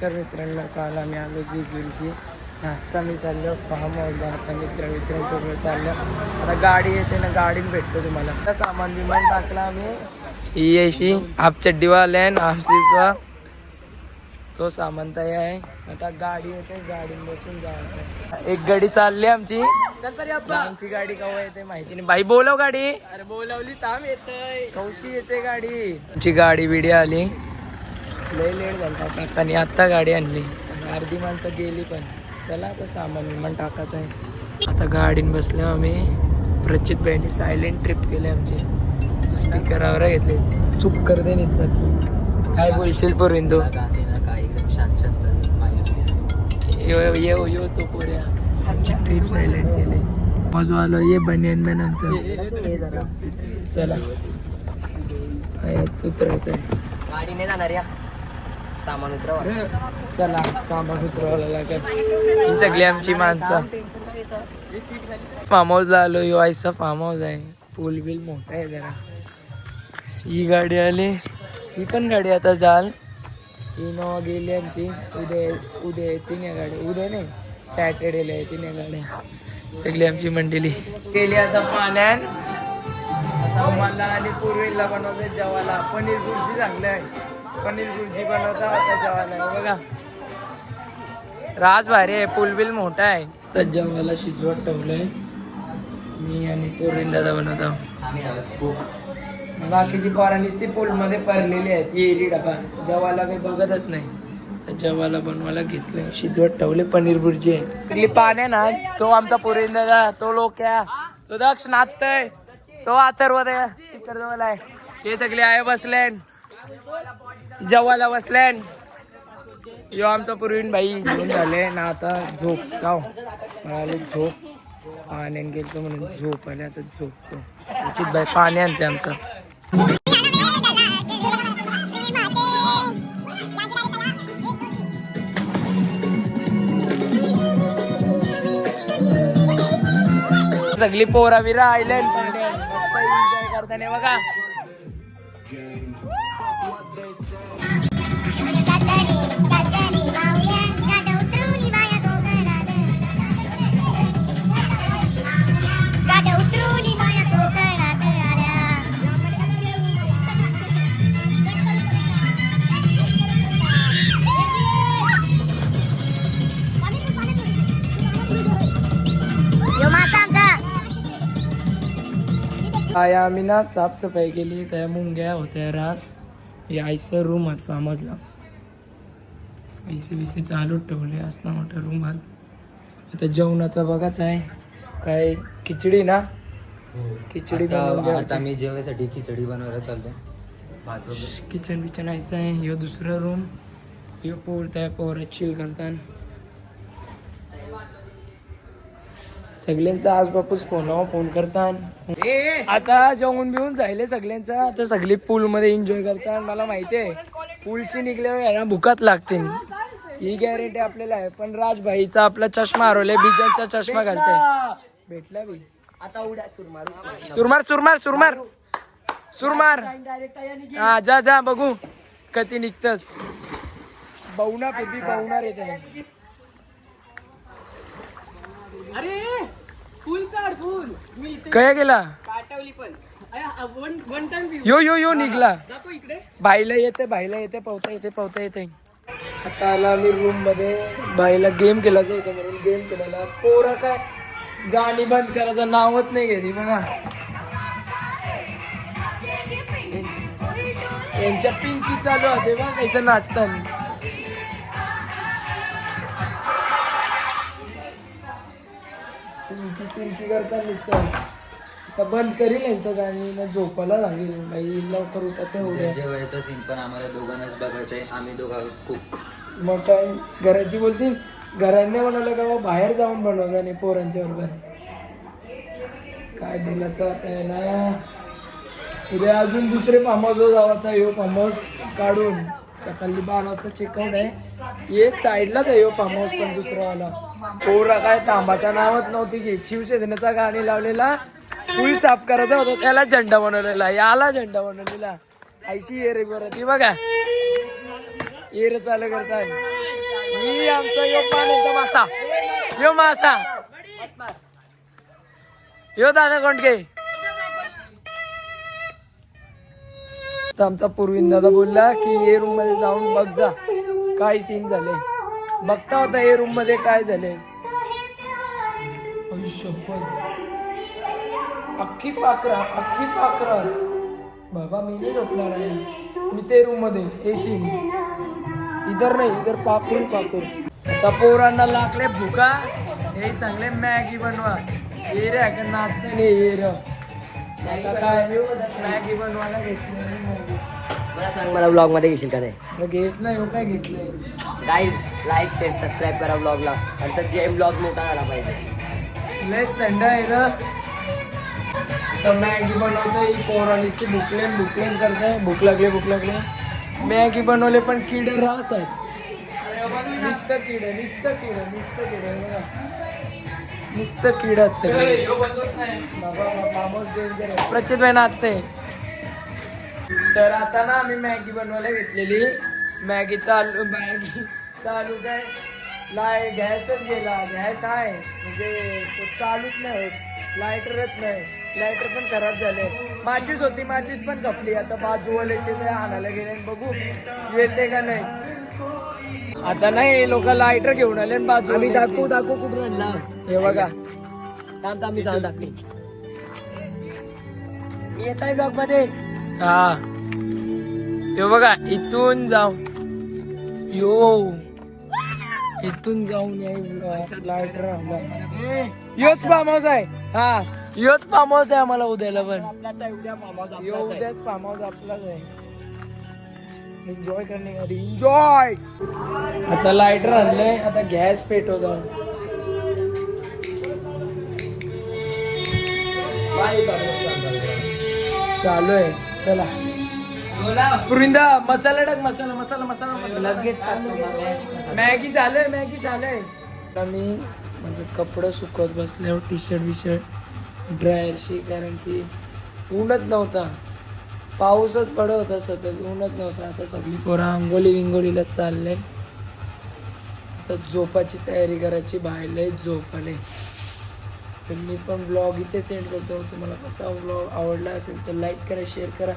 तर मित्रांनो काल आम्ही आलो जी गिरची आता मी चाललो फार्म हाऊसला. आता मित्रांसोबत चाललो. आता गाडी येते ना, गाडीत भेटतो तुम्हाला. आता सामान विमान टाकला आम्ही ही अशी हाफ चड्डीवाला हाफ दिवसा तो सामान तयार आहे. आता गाडी येते, गाडीत बसून जायचं. एक गाडी चालली आमची. आमची गाडी केव्हा येते माहिती नाही. बाई बोलव गाडी. अरे बोलवली थांब येते. कौशी येते गाडी. आमची गाडी बिडी आली. लय लेट झाला काकाने आत्ता गाडी आणली. अर्धी माणसं गेली पण. चला आता सामान विमान टाकायचं आहे. आता गाडीन बसलो आम्ही. प्रचित बाईंनी सायलेंट ट्रिप केली आमची. स्पीकरवर घेतले. चूक करते नसतात चूक. काय बोलशील पोरिंदो? यो तो पोऱ्या आमची ट्रिप सायलेंट केली. मजू आलो ये बनियन में नंतर. चला उतरायचं आहे. गाडीने जाणार या सामान उतरवा. चला सामान उतरवायला लागत. ही सगळी आमची माणसं. फार्म हाऊसला आलो. यो आयसा फार्म हाऊस आहे. पूल बिल मोठा आहे जरा. ही गाडी आली. ही पण गाडी आता जाल. इनोवा गेली आमची. उद्या येतील या गाडी. उद्या नाही सॅटर्डेला येतील या गाड्या. सगळी आमची मंडळी गेली आता पाण्यात. आता मला आणि पूर्वीला बनवते जेवायला. पनीर बुर्जी चांगलं आहे. पनीर बुर्जी बनवता आता जेवायला. बघा राज भारी आहे. पूल बिल मोठा आहे. तर जेवायला शिजवत ठेवलंय. मी आणि पोरीन दादा बनवतो. बाकीची पोरांनीच ती पूल मध्ये पडलेली आहेत. येरी डबा जेवायला काही बघतच नाही. तर जेवायला बनवायला घेतलंय. शिजवत ठेवले पनीर बुर्जी आहे. पाण्या ना तो आमचा पोरीन दादा. तो लोक तो दक्ष नाचतय. तो अथर्व स्पीकर जवळ आहे. हे सगळे आहे बसले जेवायला बसले. यो आमचा पूर्वीन बाई घेऊन झाले ना. आता झोप जाऊ म्हणाले. झोप पाण्यान गेलतो म्हणून झोप आले. आता झोपतो. उचित बाई पाणी आणते आमचं. सगळी पोरा बिरा आयले एन्जॉय करताना बघा. आम्ही ना साफसफाई केली. त्या मुंग्या होत्या रास. हे आईचं रूम आत फार्म हाऊसला. पैसे बिसे चालू ठेवले असला मोठा रूम आत. आता जेवणाचा बघाच आहे. काय खिचडी ना. खिचडी आता मी जेवणासाठी खिचडी बनवायला चालतो. किचन बिचन यायचं आहे. ह्यो दुसरा रूम. ह्यो पोर त्या पोरात चिल करतात. सगळ्यांचा आज बापूस फोन करतात. आता जेवून बिवून जायले सगळ्यांचा. आता सगळी पूल मध्ये एन्जॉय करतात. मला माहिती आहे पूलशी निघल्यावर यांना भुकात लागतील. ही गॅरंटी आपल्याला आहे. पण राजभाईचा आपला चष्मा हरवलाय. बिजांचा चष्मा घालते. भेटला बी आता उड्या सुरमार सुरमार सुरमार सुरमार. हा जा जा बघू कधी निघतस. बवना कधी बवणार येते. अरे फुल काढ फुल. काय गेला वन टाइम यो यो यो निघला. इकडे बाईला येते पवता येते. आता आला आम्ही रूम मध्ये. बाईला गेम केलाच येते म्हणून गेम केलेला. पोरा काय गाणी बंद करायचं नावच नाही घेतली. बघा यांच्या पिंकी चालू होते बघा कैसे नाचतात. पिंकी करता दिसतं. आता बंद करील यांचं गाणी ना. झोपायला सांगेल बाई लवकर उठायचं. उद्या जेवायचं सीन पण आम्हाला दोघांनाच बघायचंय. आम्ही दोघा कुक. मग काय घराची बोलतील. घरांनी बनवलं का बाहेर जाऊन बनवलं नाही पोरांच्या बरोबर. काय बोलायचं आता ना. उद्या अजून दुसरे फार्म हाऊस जावाचा. ह्यो फार्म हाऊस काढून सकाळी 12 वाजता चेकआउट आहे. हे साईडलाच आहे ह्यो फार्म हाऊस. पण दुसरावाला पोरा काय तांबाच्या नावात नव्हती की. शिवसेनेचा गाणी लावलेला. पूल साफ करायचा होता त्याला झेंडा बनवलेला. याला झेंडा बनवलेला. ऐशी एरे बरं ती बघा. एरे चालू करतात. ही आमचा यो पाण्याचा मासा, यो मासा, यो दादा कोंडके. तर आमचा पूर्वीन दादा बोलला की ए रूम मध्ये जाऊन बघ जा काय सीन झाले. बघता होता ए रूम मध्ये काय झाले. अख्खी पाखराच बाबा. मी नाही झोपणार आहे. मी ते रूम मध्ये ए सीन इधर नाही, इधर पापूर. आता पोरांना लागले भुका. हे सांगले मॅगी बनवा. ये रे का नाचते नाही ये र. आता काय मॅगी बनवायला घेतली. मला सांग, मला ब्लॉग मध्ये घेशील का ते? घेत नाही हो. काय घेतलंय गाईज लाईक शेअर सबस्क्राईब करा ब्लॉगला. आणि तर जे ब्लॉग मोठा झाला पाहिजे. लय थंड आहे ना. तर मॅगी बनवतोय पोरांनी. भुकलेन करताय. भूक लागले. मॅगी बनवले पण किडे रास आहेत. नुसतं किडच सगळे. प्रचित भाई नाचते. तर आता ना आम्ही मॅगी बनवायला घेतलेली. मॅगी चालू काय गॅसच गेला. गॅस आहे म्हणजे तो चालूच नाही. लायटरच नाही. लायटर पण खराब झाले. माचीस होती, माचीस पण खपली. आता बाजूवाल्याचे ते आणायला गेले. बघू येते का नाही. आता नाही लोक लायटर घेऊन आले बाजू. आम्ही दाखवू कुठून आणला हे बघा. आम्ही जाऊन दाखवी. येत आहे ब्लॉग मध्ये. हा हे बघा. इथून जाऊन लायटर योच फार्म हाऊस आहे. हा योच फार्म हाऊस आहे आम्हाला उद्याला पण. उद्याच फार्म हाऊस आपलाच आहे. एन्जॉय करणे एन्जॉय. आता लायटर आणलंय. आता गॅस पेटवतो. चालू आहे. चला पुरिंदा मसाला टाक. मसाला लगेच. मॅगी झालंय. आता मी माझं कपडं सुकवत बसल्यावर टी शर्ट ड्रायरशी. कारण की ऊनच नव्हता. पाऊसच पडत होता सतत. ऊनच नव्हता. आता सगळी पोरं आंघोळीला चालले. आता झोपाची तयारी करायची. बाहेर झोप आले. चल मी पण ब्लॉग इथे सेंड करतो. तुम्हाला कसा ब्लॉग आवडला असेल तर लाईक करा, शेअर करा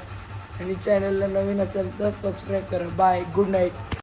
आणि चॅनलला नवीन असेल तर सबस्क्राईब करा. बाय. Good night.